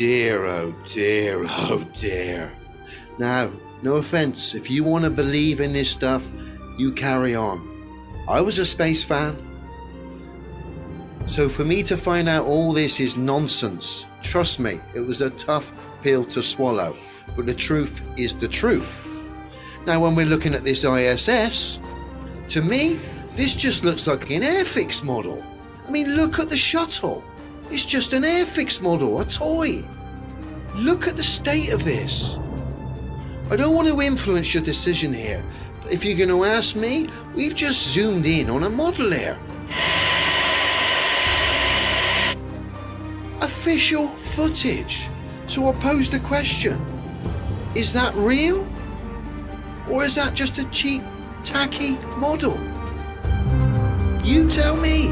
dear, oh dear, oh dear. Now, no offense, if you want to believe in this stuff, you carry on. I was a space fan. So for me to find out all this is nonsense, trust me, it was a tough pill to swallow. But the truth is the truth. Now, when we're looking at this ISS, to me, this just looks like an Airfix model. I mean, look at the shuttle. It's just an Airfix model, a toy. Look at the state of this. I don't want to influence your decision here, but if you're going to ask me, we've just zoomed in on a model here. Official footage. So I'll pose the question, is that real? Or is that just a cheap, tacky model? You tell me.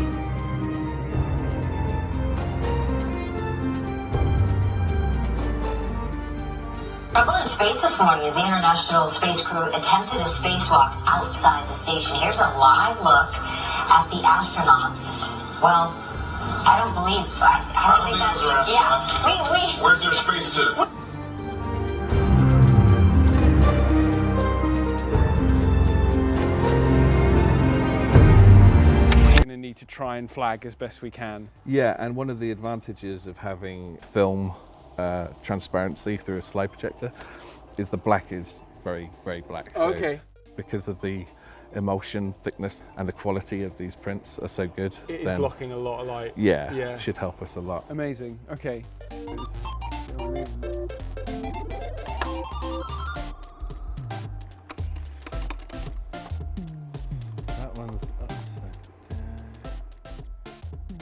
Trouble in space this morning as the International Space Crew attempted a spacewalk outside the station. Here's a live look at the astronauts. Well, I don't believe that's... Yeah, Where's their spacesuit? Need to try and flag as best we can. Yeah, and one of the advantages of having film transparency through a slide projector is the black is very, very black. So Okay. because of the emulsion thickness and the quality of these prints are so good. It is blocking a lot of light. Yeah, Yeah. should help us a lot. Amazing. Okay. That one's upside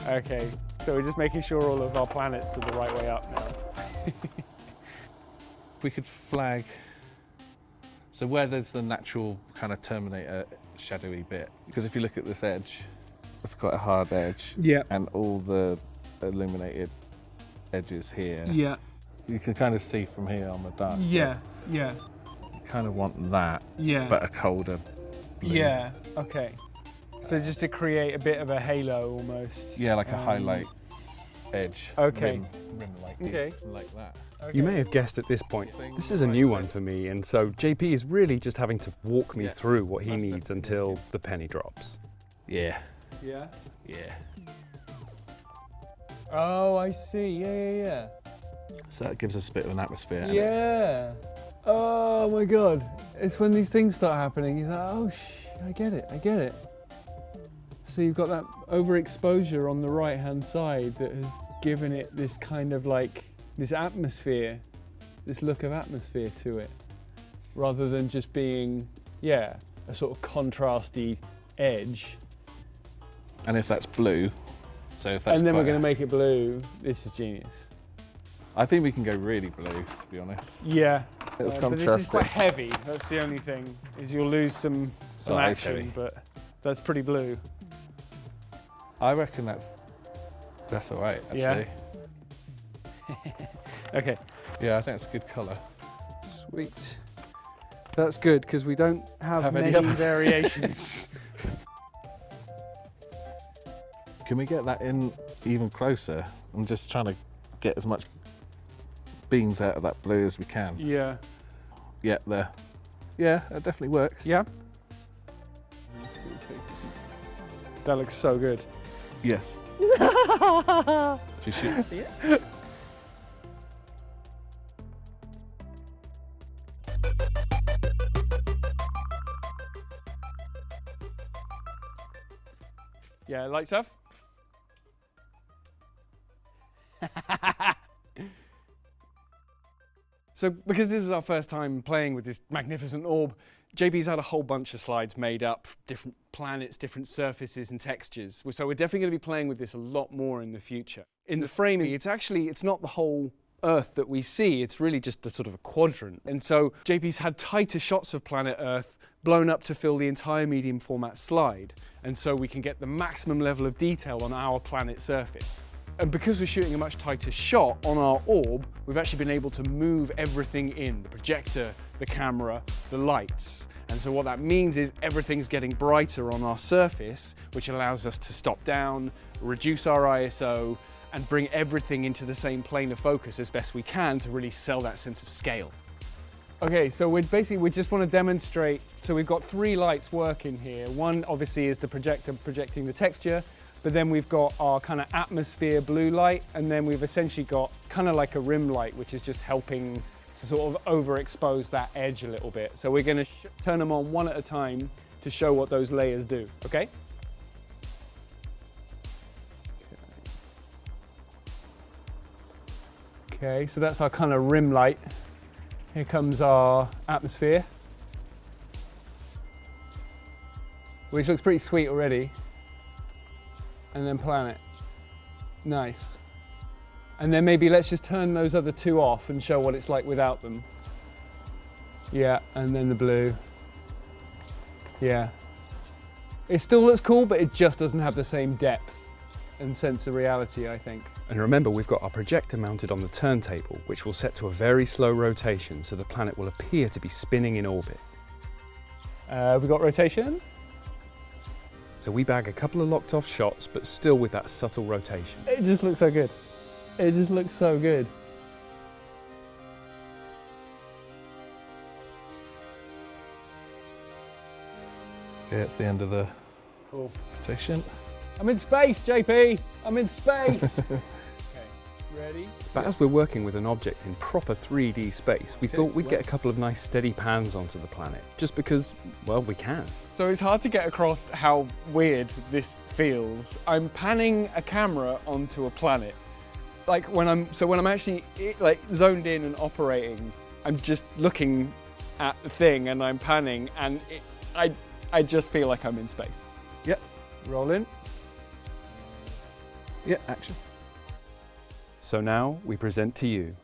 down. Okay. So we're just making sure all of our planets are the right way up now. If we could flag, so where there's the natural kind of Terminator shadowy bit, because if you look at this edge, it's quite a hard edge. Yeah. And all the illuminated edges here. Yeah. You can kind of see from here on the dark. Yeah. Yeah. You kind of want that, Yeah. but a colder blue. Yeah. Okay. So just to create a bit of a halo almost. Yeah, like a highlight edge. Okay. Rim like, Okay. like that. Okay. You may have guessed at this point, this is a new one for me, and so JP is really just having to walk me through what he needs until the penny drops. Yeah. Yeah. Yeah. Oh, I see. Yeah. So that gives us a bit of an atmosphere. Yeah. Oh my God. It's when these things start happening. You're like, oh, I get it. So you've got that overexposure on the right-hand side that has given it this kind of like, this atmosphere, this look of atmosphere to it, rather than just being, a sort of contrasty edge. And if that's blue, so if that's And then we're going to make it blue. This is genius. I think we can go really blue, to be honest. Yeah, It'll but contrast this is quite it. heavy. That's the only thing, is you'll lose some Oh, it's action, heavy. but that's pretty blue. I reckon that's all right, actually. Yeah. Okay. Yeah, I think it's a good colour. Sweet. That's good, because we don't have Any many other variations? Can we get that in even closer? I'm just trying to get as much beams out of that blue as we can. Yeah. Yeah, there. Yeah, that definitely works. Yeah. That looks so good. Yes. Just shoot. See it? Yeah, lights off. So, because this is our first time playing with this magnificent orb, JP's had a whole bunch of slides made up, different planets, different surfaces and textures. So we're definitely going to be playing with this a lot more in the future. In the framing, it's not the whole Earth that we see, it's really just a sort of a quadrant. And so JP's had tighter shots of planet Earth blown up to fill the entire medium format slide. And so we can get the maximum level of detail on our planet surface. And because we're shooting a much tighter shot on our orb, we've actually been able to move everything in, the projector, the camera, the lights. And so what that means is everything's getting brighter on our surface, which allows us to stop down, reduce our ISO, and bring everything into the same plane of focus as best we can to really sell that sense of scale. Okay, so we just want to demonstrate, so we've got 3 lights working here. One obviously is the projector projecting the texture, but then we've got our kind of atmosphere blue light, and then we've essentially got kind of like a rim light, which is just helping to sort of overexpose that edge a little bit. So we're going to turn them on one at a time to show what those layers do, okay? Okay, so that's our kind of rim light. Here comes our atmosphere, which looks pretty sweet already. And then planet. Nice. And then maybe let's just turn those other 2 off and show what it's like without them. Yeah, and then the blue. Yeah. It still looks cool, but it just doesn't have the same depth and sense of reality, I think. And remember, we've got our projector mounted on the turntable, which will set to a very slow rotation, so the planet will appear to be spinning in orbit. We've got rotation. So we bag a couple of locked off shots, but still with that subtle rotation. It just looks so good. It just looks so good. Okay, it's the end of the Cool. rotation. I'm in space, JP! I'm in space! Okay, ready? But as we're working with an object in proper 3D space, we thought we'd get a couple of nice steady pans onto the planet, just because, well, we can. So it's hard to get across how weird this feels. I'm panning a camera onto a planet. Like when I'm actually like zoned in and operating, I'm just looking at the thing and I'm panning, and I just feel like I'm in space. Yep. Roll in. Yeah, action. So now we present to you.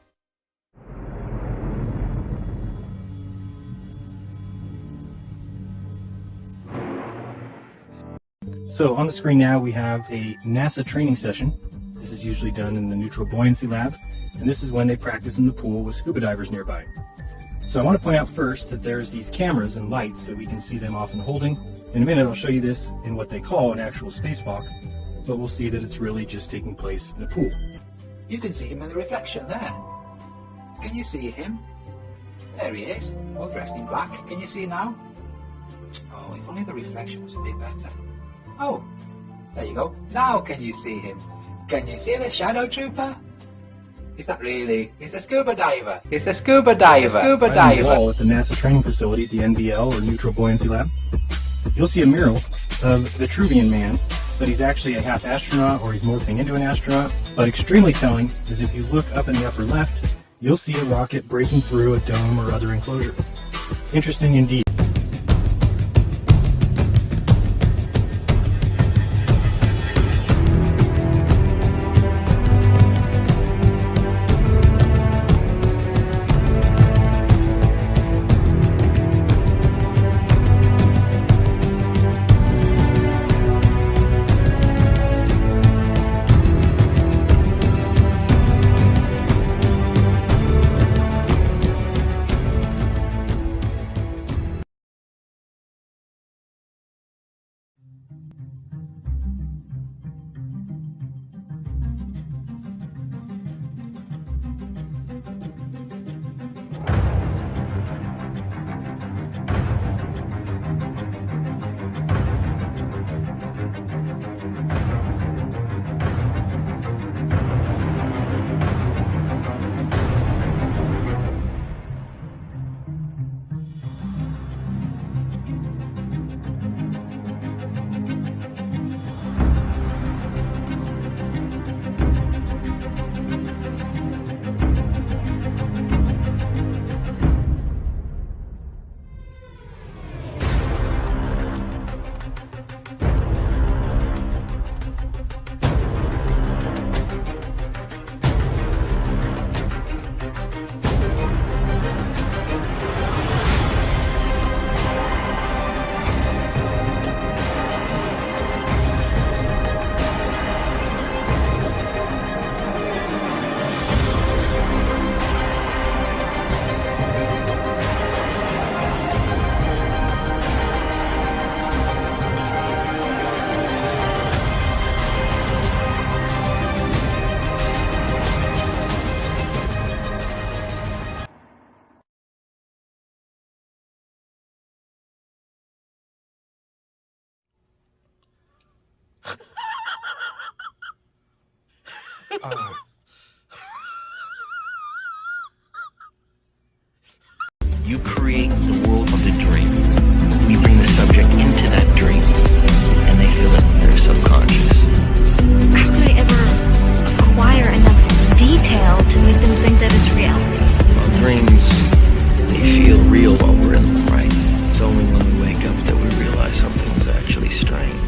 So on the screen now we have a NASA training session. This is usually done in the neutral buoyancy lab, and this is when they practice in the pool with scuba divers nearby. So I want to point out first that there's these cameras and lights so we can see them off and holding. In a minute I'll show you this in what they call an actual spacewalk, but we'll see that it's really just taking place in a pool. You can see him in the reflection there. Can you see him? There he is, all dressed in black. Can you see now? Oh, if only the reflection was a bit better. Oh, there you go. Now can you see him? Can you see the shadow trooper? Is that really? It's a scuba diver. It's a scuba diver. Scuba Right on the diver. wall at the NASA training facility, the NBL, or Neutral Buoyancy Lab, you'll see a mural of the Vitruvian Man, but he's actually a half astronaut, or he's morphing into an astronaut. But extremely telling is if you look up in the upper left, you'll see a rocket breaking through a dome or other enclosure. Interesting indeed. You create the world of the dream. We bring the subject into that dream, and they feel it in their subconscious. How could I ever acquire enough detail to make them think that it's reality? Well, dreams, they feel real while we're in them, right? It's only when we wake up that we realize something was actually strange.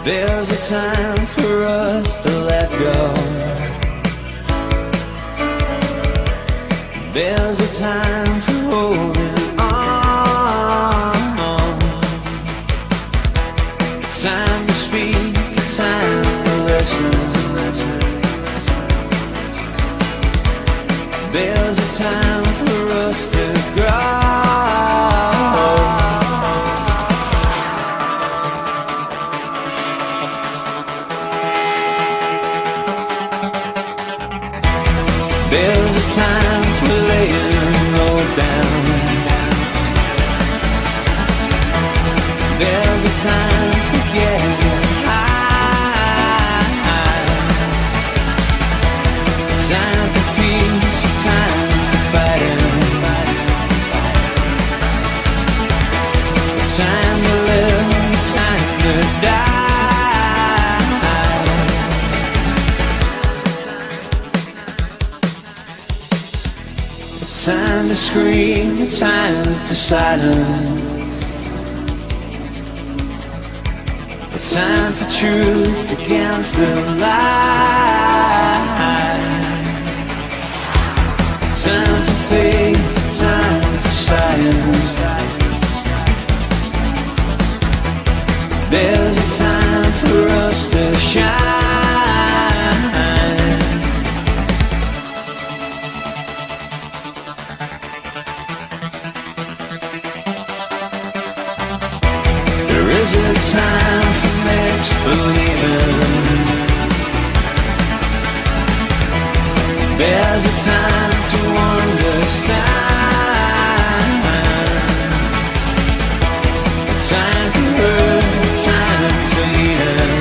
There's a time for us to let go. There's a time for holding on. A time to speak, a time to listen. There's a time for us to grow. There's a time for laying the road down. There's a time for getting high. A time for peace, a time for fighting. A time to live, a time to die. Time to scream, a time for silence. A time for truth against the lie. A time for faith, a time for science. There's a time for us to shine. There's a time for mixed believing. There's a time to understand. A time for hurt, a time for healing.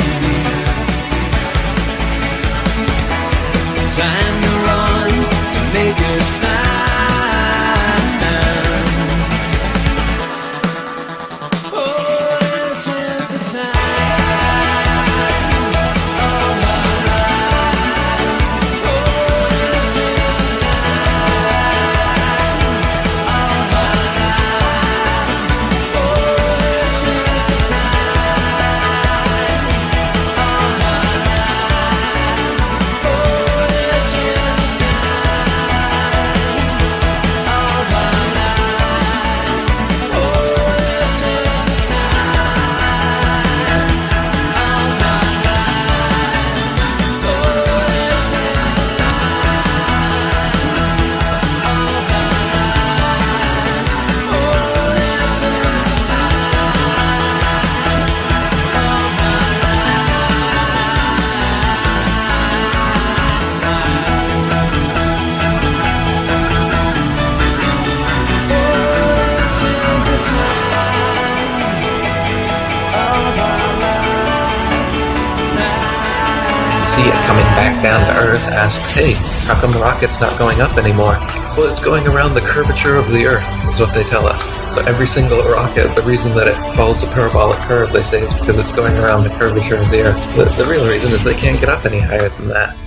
A time to run, to make a stand. See it coming back down to Earth asks, hey, how come the rocket's not going up anymore? Well, it's going around the curvature of the Earth, is what they tell us. So every single rocket, the reason that it follows a parabolic curve, they say, is because it's going around the curvature of the Earth. The real reason is they can't get up any higher than that.